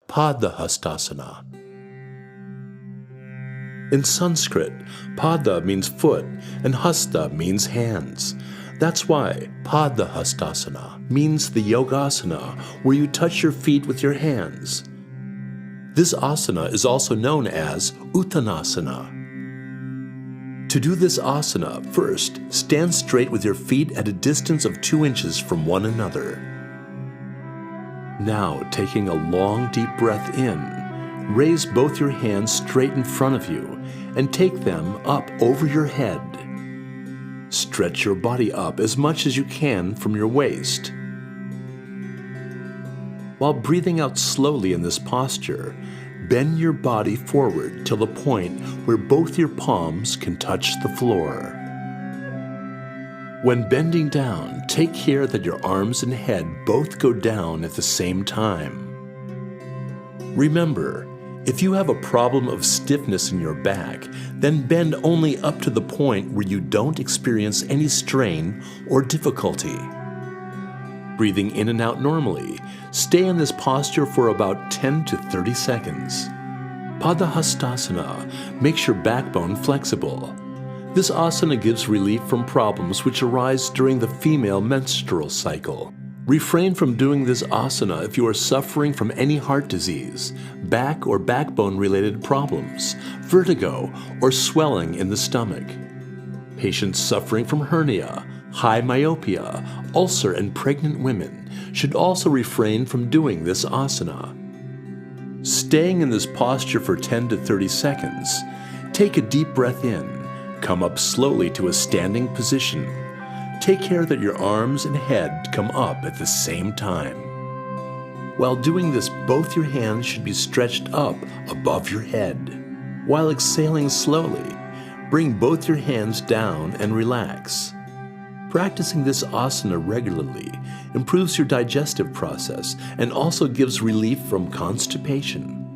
Padahastasana. In Sanskrit, Pada means foot and Hasta means hands. That's why Padahastasana means the yogasana where you touch your feet with your hands. This asana is also known as Uttanasana. To do this asana, first stand straight with your feet at a distance of 2 inches from one another. Now, taking a long deep breath in, raise both your hands straight in front of you and take them up over your head. Stretch your body up as much as you can from your waist. While breathing out slowly in this posture, bend your body forward till the point where both your palms can touch the floor. When bending down, take care that your arms and head both go down at the same time. Remember, if you have a problem of stiffness in your back, then bend only up to the point where you don't experience any strain or difficulty. Breathing in and out normally, stay in this posture for about 10 to 30 seconds. Padahastasana makes your backbone flexible. This asana gives relief from problems which arise during the female menstrual cycle. Refrain from doing this asana if you are suffering from any heart disease, back or backbone-related problems, vertigo, or swelling in the stomach. Patients suffering from hernia, high myopia, ulcer, and pregnant women should also refrain from doing this asana. Staying in this posture for 10 to 30 seconds, take a deep breath in, come up slowly to a standing position. Take care that your arms and head come up at the same time. While doing this, both your hands should be stretched up above your head. While exhaling slowly, bring both your hands down and relax. Practicing this asana regularly improves your digestive process and also gives relief from constipation.